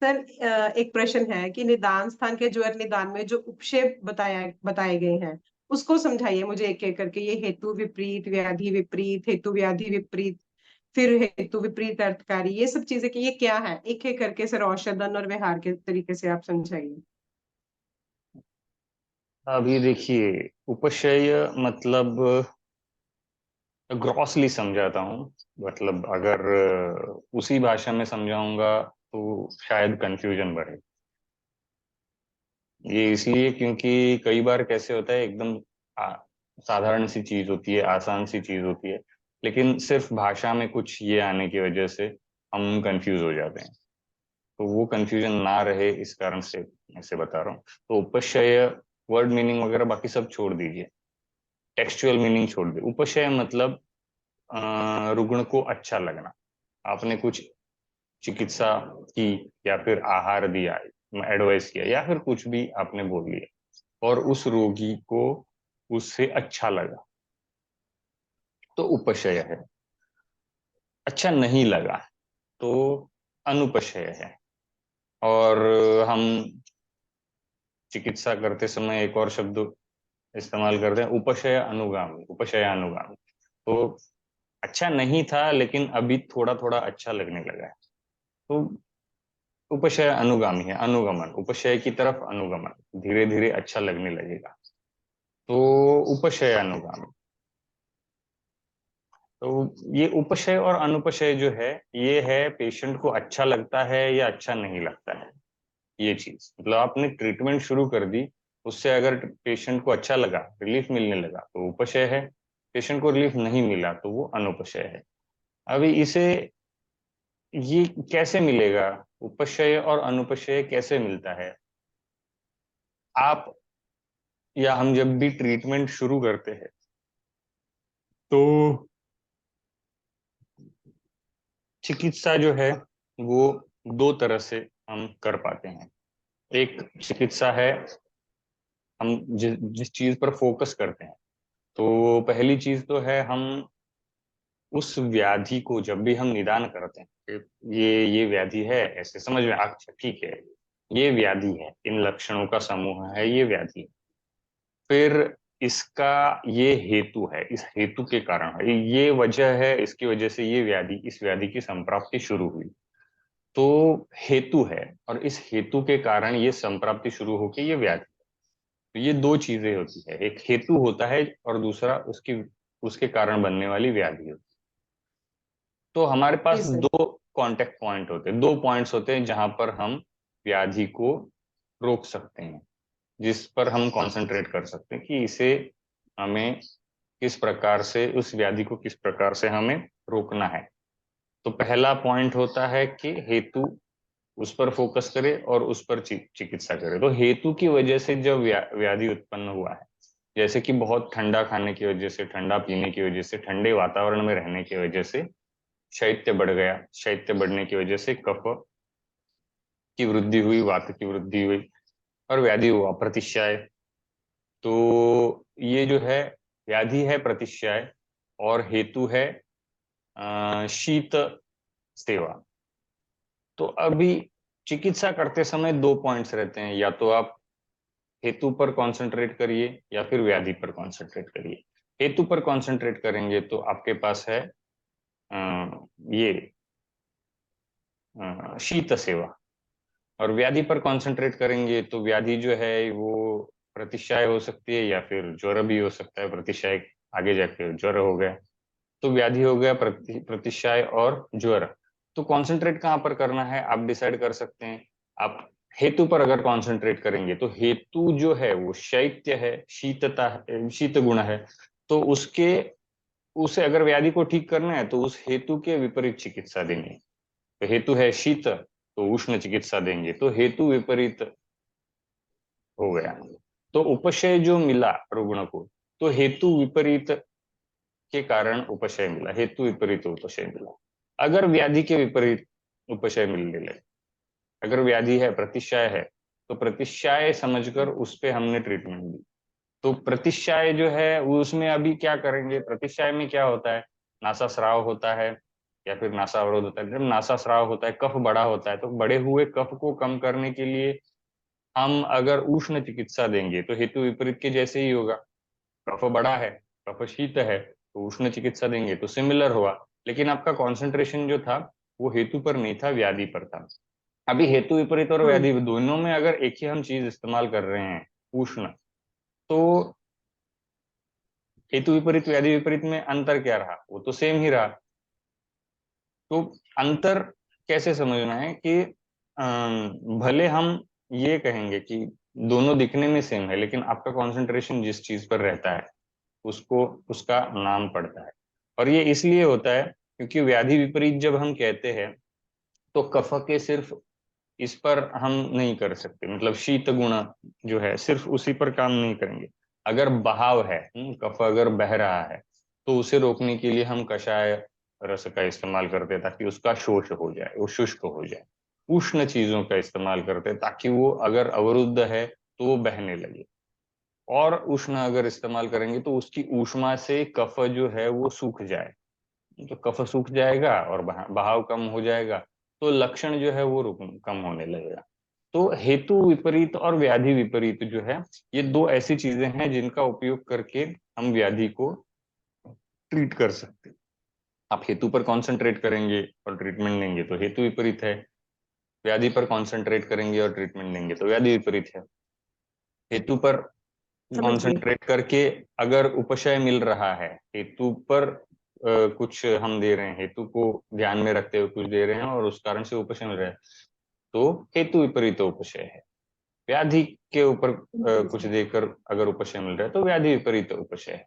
Sir एक प्रश्न है कि निदान स्थान के ज्वर निदान में जो उपक्षेप बताए गए हैं उसको समझाइए मुझे एक एक करके। ये हेतु विपरीत, व्याधि विपरीत, हेतु व्याधि विपरीत, फिर हेतु विपरीत अर्थकारी, ये सब चीजें कि ये क्या है, एक एक करके सर औषधन और व्यवहार के तरीके से आप समझाइए। अभी देखिए, उपशय मतलब ग्रॉसली समझाता हूँ। मतलब अगर उसी भाषा में समझाऊंगा तो शायद कंफ्यूजन बढ़े। ये इसलिए क्योंकि कई बार कैसे होता है, एकदम आ, साधारण सी चीज होती है, आसान सी चीज होती है, लेकिन सिर्फ भाषा में कुछ ये आने की वजह से हम कंफ्यूज हो जाते हैं। तो वो कंफ्यूजन ना रहे इस कारण से ऐसे बता रहा हूँ। तो उपशय, वर्ड मीनिंग वगैरह बाकी सब छोड़ दीजिए, टेक्सचुअल मीनिंग छोड़ दीजिए। उपशय मतलब रुग्ण को अच्छा लगना। आपने कुछ चिकित्सा की, या फिर आहार दिया, एडवाइस किया, या फिर कुछ भी आपने बोल लिया और उस रोगी को उससे अच्छा लगा, तो उपशय है। अच्छा नहीं लगा तो अनुपशय है। और हम चिकित्सा करते समय एक और शब्द इस्तेमाल करते हैं, उपशय अनुगामी, उपशय अनुगामी। तो अच्छा नहीं था लेकिन अभी थोड़ा थोड़ा अच्छा लगने लगा है, तो उपशय अनुगामी है, अनुगमन, उपशय की तरफ अनुगमन, धीरे धीरे अच्छा लगने लगेगा, तो उपशय अनुगामी। तो ये उपशय और अनुपशय जो है, ये है पेशेंट को अच्छा लगता है या अच्छा नहीं लगता है। ये चीज मतलब आपने ट्रीटमेंट शुरू कर दी, उससे अगर पेशेंट को अच्छा लगा, रिलीफ मिलने लगा, तो उपशय है। पेशेंट को रिलीफ नहीं मिला तो वो अनुपशय है। अभी इसे, ये कैसे मिलेगा, उपशय और अनुपशय कैसे मिलता है? आप या हम जब भी ट्रीटमेंट शुरू करते हैं तो चिकित्सा जो है वो दो तरह से हम कर पाते हैं। एक चिकित्सा है, हम जिस चीज पर फोकस करते हैं। तो पहली चीज तो है, हम उस व्याधि को जब भी हम निदान करते हैं कि ये व्याधि है, ऐसे समझ में, अच्छा ठीक है, ये व्याधि है, इन लक्षणों का समूह है, ये व्याधि है। फिर इसका ये हेतु है, इस हेतु के कारण है, ये वजह है, इसकी वजह से ये व्याधि, इस व्याधि की संप्राप्ति शुरू हुई। तो हेतु है, और इस हेतु के कारण ये संप्राप्ति शुरू होके ये व्याधि। तो ये दो चीजें होती है, एक हेतु होता है और दूसरा उसकी, उसके कारण बनने वाली व्याधि होती है। तो हमारे जी पास सर। दो कांटेक्ट पॉइंट होते हैं, दो पॉइंट्स होते हैं जहां पर हम व्याधि को रोक सकते हैं, जिस पर हम कंसंट्रेट कर सकते हैं कि इसे हमें किस प्रकार से, उस व्याधि को किस प्रकार से हमें रोकना है। तो पहला पॉइंट होता है कि हेतु, उस पर फोकस करे और उस पर चिकित्सा करे। तो हेतु की वजह से जब व्याधि उत्पन्न हुआ है, जैसे कि बहुत ठंडा खाने की वजह से, ठंडा पीने की वजह से, ठंडे वातावरण में रहने की वजह से शैत्य बढ़ गया, शैत्य बढ़ने की वजह से कफ की वृद्धि हुई, वात की वृद्धि हुई, और व्याधि हुआ प्रतिश्याय। तो ये जो है, व्याधि है प्रतिश्याय, और हेतु है शीत सेवा। तो अभी चिकित्सा करते समय दो पॉइंट्स रहते हैं, या तो आप हेतु पर कंसंट्रेट करिए या फिर व्याधि पर कंसंट्रेट करिए। हेतु पर कंसंट्रेट करेंगे तो आपके पास है ये शीत सेवा, और व्याधि पर कंसंट्रेट करेंगे तो व्याधि जो है वो प्रतिशाय हो सकती है, या फिर ज्वर भी हो सकता है। प्रतिशाय आगे जाके ज्वर हो गया, तो व्याधि हो गया प्रतिशाय और ज्वर। तो कंसंट्रेट कहाँ पर करना है आप डिसाइड कर सकते हैं। आप हेतु पर अगर कंसंट्रेट करेंगे तो हेतु जो है वो शैत्य है, शीतता है, शीत गुण है। तो उसके, उसे अगर व्याधि को ठीक करना है तो उस हेतु के विपरीत चिकित्सा देंगे। तो हेतु है शीत, तो उष्ण चिकित्सा देंगे, तो हेतु विपरीत हो गया। तो उपशय जो मिला रुग्ण को, तो हेतु विपरीत के कारण उपशय मिला, हेतु विपरीत उपशय मिला। अगर व्याधि के विपरीत उपशय मिलने लगे, अगर व्याधि है, प्रतिशाय है, तो प्रतिशाय समझकर उस पे हमने ट्रीटमेंट दी। तो प्रतिशाय जो है वो, उसमें अभी क्या करेंगे, प्रतिशाय में क्या होता है, नासा स्राव होता है, या फिर नासा अवरोध होता है, जब नासा स्राव होता है, कफ बड़ा होता है, तो बड़े हुए कफ को कम करने के लिए हम अगर उष्ण चिकित्सा देंगे तो हेतु विपरीत के जैसे ही होगा। कफ बड़ा है, कफ शीत है, तो उष्ण चिकित्सा देंगे तो सिमिलर हुआ। लेकिन आपका कॉन्सेंट्रेशन जो था वो हेतु पर नहीं था, व्याधि पर था। अभी हेतु विपरीत और हम्म। व्याधि दोनों में अगर एक ही हम चीज इस्तेमाल कर रहे हैं, उष्ण, तो हेतु विपरीत व्याधि विपरीत में अंतर क्या रहा? वो तो सेम ही रहा। तो अंतर कैसे समझना है कि भले हम ये कहेंगे कि दोनों दिखने में सेम है, लेकिन आपका कंसंट्रेशन जिस चीज पर रहता है उसको उसका नाम पड़ता है। और ये इसलिए होता है क्योंकि व्याधि विपरीत जब हम कहते हैं तो कफ के सिर्फ इस पर हम नहीं कर सकते, मतलब शीत गुण जो है सिर्फ उसी पर काम नहीं करेंगे। अगर बहाव है, कफ अगर बह रहा है, तो उसे रोकने के लिए हम कषाय रस का इस्तेमाल करते हैं ताकि उसका शोष हो जाए, वो शुष्क हो जाए। उष्ण चीजों का इस्तेमाल करते हैं ताकि वो अगर अवरुद्ध है तो वो बहने लगे। और उष्ण अगर इस्तेमाल करेंगे तो उसकी ऊष्मा से कफ जो है वो सूख जाए। तो कफ सूख जाएगा और बहाव कम हो जाएगा, तो लक्षण जो है वो रुक कम होने लगेगा। तो हेतु विपरीत और व्याधि विपरीत जो है, ये दो ऐसी चीजें हैं जिनका उपयोग करके हम व्याधि को ट्रीट कर सकते हैं। आप हेतु पर कंसंट्रेट करेंगे और ट्रीटमेंट देंगे तो हेतु विपरीत है, व्याधि पर कंसंट्रेट करेंगे और ट्रीटमेंट देंगे तो व्याधि विपरीत है। हेतु पर समझ गई। कंसंट्रेट करके अगर उपशय मिल रहा है, हेतु पर कुछ हम दे रहे हैं, हेतु को ध्यान में रखते हुए कुछ दे रहे हैं और उस कारण से उपशय मिल रहा है, तो हेतु विपरीत उपशय है। व्याधि के ऊपर कुछ देकर अगर उपशय मिल रहा है तो व्याधि विपरीत उपशय है।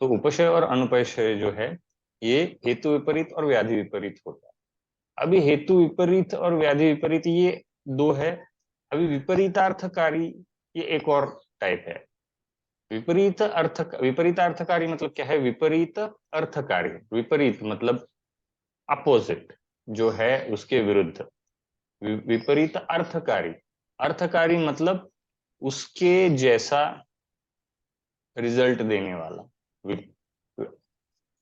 तो उपशय और अनुपशय जो है ये हेतु विपरीत और व्याधि विपरीत होता है। अभी हेतु विपरीत और व्याधि विपरीत ये दो है। अभी विपरीतार्थकारी ये एक और टाइप है। विपरीत अर्थकारी मतलब क्या है? विपरीत अर्थकारी, विपरीत मतलब अपोजिट, जो है उसके विरुद्ध। विपरीत अर्थकारी, अर्थकारी मतलब उसके जैसा रिजल्ट देने वाला।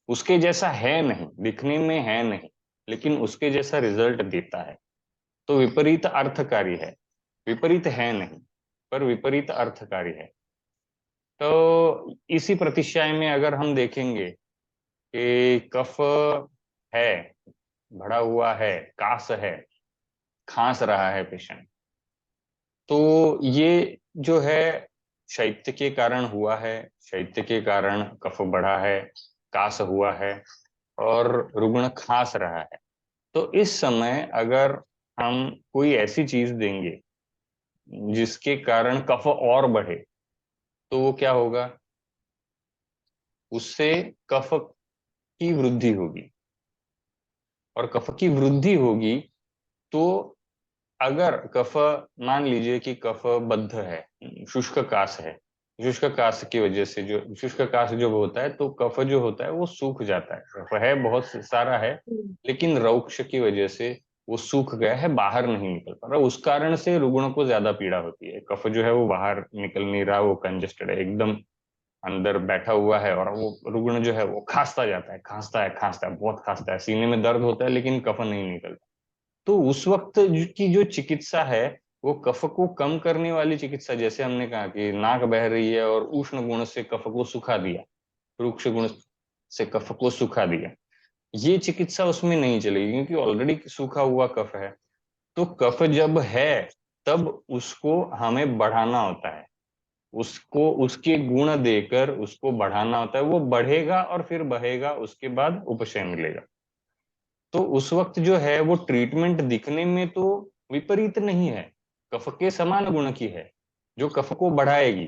उसके जैसा है नहीं, दिखने में है नहीं, लेकिन उसके जैसा रिजल्ट देता है, तो विपरीत अर्थकारी है। विपरीत है नहीं पर विपरीत अर्थकारी है। तो इसी प्रतिशय में अगर हम देखेंगे कि कफ है, बढ़ा हुआ है, कास है, खांस रहा है पेशेंट, तो ये जो है शैत्य के कारण हुआ है, शैत्य के कारण कफ बढ़ा है, कास हुआ है और रुग्ण खांस रहा है। तो इस समय अगर हम कोई ऐसी चीज देंगे जिसके कारण कफ और बढ़े, तो वो क्या होगा? उससे कफ की वृद्धि होगी। और कफ की वृद्धि होगी तो अगर कफ, मान लीजिए कि कफ बद्ध है, शुष्क कास है, शुष्क कास की वजह से, जो शुष्क कास जो होता है तो कफ जो होता है वो सूख जाता है, कफ है बहुत सारा है, लेकिन रौक्ष की वजह से वो सूख गया है, बाहर नहीं निकल पा रहा। उस कारण से रुग्ण को ज्यादा पीड़ा होती है, कफ जो है वो बाहर निकल नहीं रहा, वो कंजेस्टेड है, एकदम अंदर बैठा हुआ है, और वो रुग्ण जो है वो खांसता जाता है, खांसता है, खांसता है, बहुत खांसता है, सीने में दर्द होता है लेकिन कफ नहीं निकलता। तो उस वक्त की जो चिकित्सा है वो कफ को कम करने वाली चिकित्सा, जैसे हमने कहा कि नाक बह रही है और उष्ण गुण से कफ को सुखा दिया, रुक्ष गुण से कफ को सुखा दिया, ये चिकित्सा उसमें नहीं चलेगी क्योंकि ऑलरेडी सूखा हुआ कफ है। तो कफ जब है तब उसको हमें बढ़ाना होता है, उसको उसके गुण देकर उसको बढ़ाना होता है, वो बढ़ेगा और फिर बहेगा, उसके बाद उपशय मिलेगा। तो उस वक्त जो है वो ट्रीटमेंट दिखने में तो विपरीत नहीं है, कफ के समान गुण की है जो कफ को बढ़ाएगी।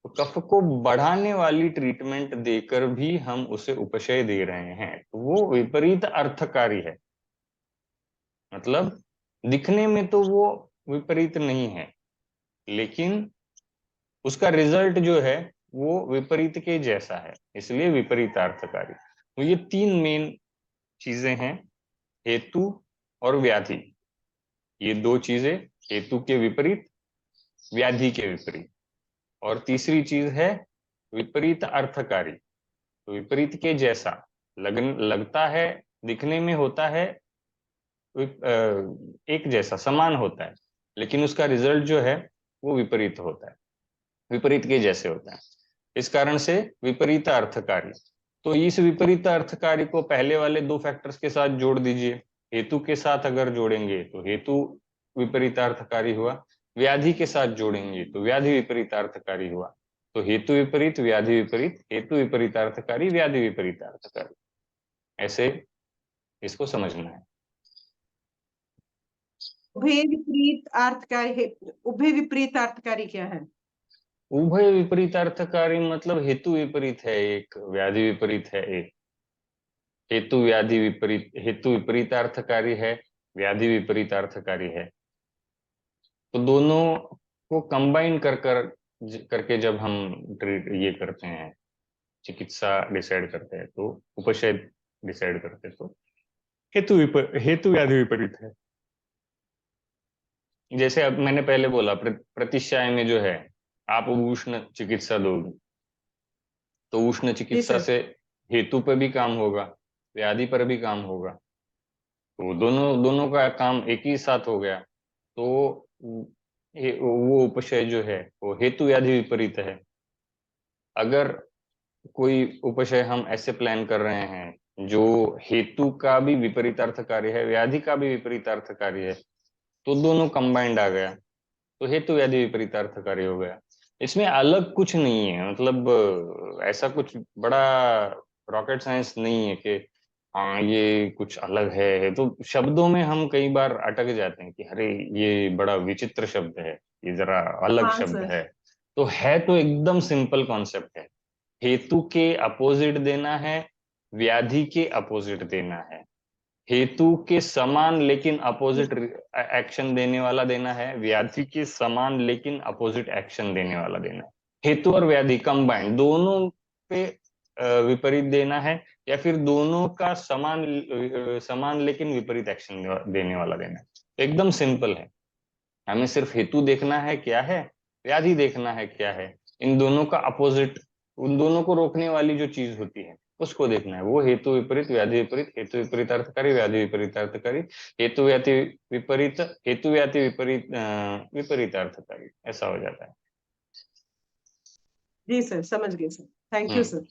तो कफ को बढ़ाने वाली ट्रीटमेंट देकर भी हम उसे उपशय दे रहे हैं, तो वो विपरीत अर्थकारी है। मतलब दिखने में तो वो विपरीत नहीं है, लेकिन उसका रिजल्ट जो है वो विपरीत के जैसा है, इसलिए विपरीतार्थकारी। तो ये तीन मेन चीजें हैं, हेतु और व्याधि। ये दो चीजें, हेतु के विपरीत, व्याधि के विपरीत। और तीसरी चीज है विपरीत अर्थकारी, तो विपरीत के जैसा लगता है, दिखने में होता है एक जैसा, समान होता है, लेकिन उसका रिजल्ट जो है वो विपरीत होता है, विपरीत के जैसे होता है। इस कारण से विपरीत अर्थकारी। तो इस विपरीत अर्थकारी को पहले वाले दो फैक्टर्स के साथ जोड़ दीजिए। हेतु के साथ अगर जोड़ेंगे तो हेतु विपरीतार्थकारी हुआ, व्याधि के साथ जोड़ेंगे तो व्याधि विपरीतार्थकारी हुआ। तो हेतु विपरीत, व्याधि विपरीत, हेतु विपरीतार्थकारी, व्याधि विपरीतार्थकारी, ऐसे इसको समझना है। उभय विपरीत अर्थकारी, उभय विपरीत अर्थकारी क्या है? उभय विपरीतार्थकारी मतलब हेतु विपरीत है एक, व्याधि विपरीत है एक। हेतु व्याधि विपरीत, हेतु विपरीतार्थकारी है, व्याधि विपरीतार्थकारी है। तो दोनों को कंबाइन करके जब हम ट्रीट ये करते हैं, चिकित्सा डिसाइड करते हैं, तो उपशय डिसाइड करते हैं, तो हेतु व्याधि विपरीत है। जैसे अब मैंने पहले बोला, प्रतिश्याय में जो है आप उष्ण चिकित्सा दोगे, तो उष्ण जी चिकित्सा सर। से हेतु पर भी काम होगा, व्याधि पर भी काम होगा, तो दोनों दोनों का काम एक ही साथ हो गया। तो वो उपशय जो है वो हेतु व्याधि विपरीत है। अगर कोई उपशय हम ऐसे प्लान कर रहे हैं जो हेतु का भी विपरीतार्थकारी है, व्याधि का भी विपरीतार्थकारी है, तो दोनों कंबाइंड आ गया, तो हेतु व्याधि विपरीतार्थकारी हो गया। इसमें अलग कुछ नहीं है, मतलब ऐसा कुछ बड़ा रॉकेट साइंस नहीं है कि हाँ ये कुछ अलग है। तो शब्दों में हम कई बार अटक जाते हैं कि अरे ये बड़ा विचित्र शब्द है, ये जरा अलग हाँ शब्द सर। है। तो है तो एकदम सिंपल कॉन्सेप्ट है। हेतु के अपोजिट देना है, व्याधि के अपोजिट देना है। हेतु के समान लेकिन अपोजिट एक्शन देने वाला देना है, व्याधि के समान लेकिन अपोजिट एक्शन देने वाला देना है। हेतु और व्याधि कंबाइंड दोनों पे विपरीत देना है, या फिर दोनों का समान लेकिन विपरीत एक्शन देने वाला देना है। एकदम सिंपल है। हमें सिर्फ हेतु देखना है क्या है, व्याधि देखना है क्या है। इन दोनों का अपोजिट, उन दोनों को रोकने वाली जो चीज होती है उसको देखना है। वो हेतु विपरीत, व्याधि विपरीत, हेतु विपरीतार्थकारी, व्याधि विपरीतार्थकारी, हेतु व्याधि विपरीत, हेतु व्याधि विपरीत विपरीतार्थकारी, ऐसा हो जाता है। जी सर, समझ गए sir. Thank you hmm. Sir.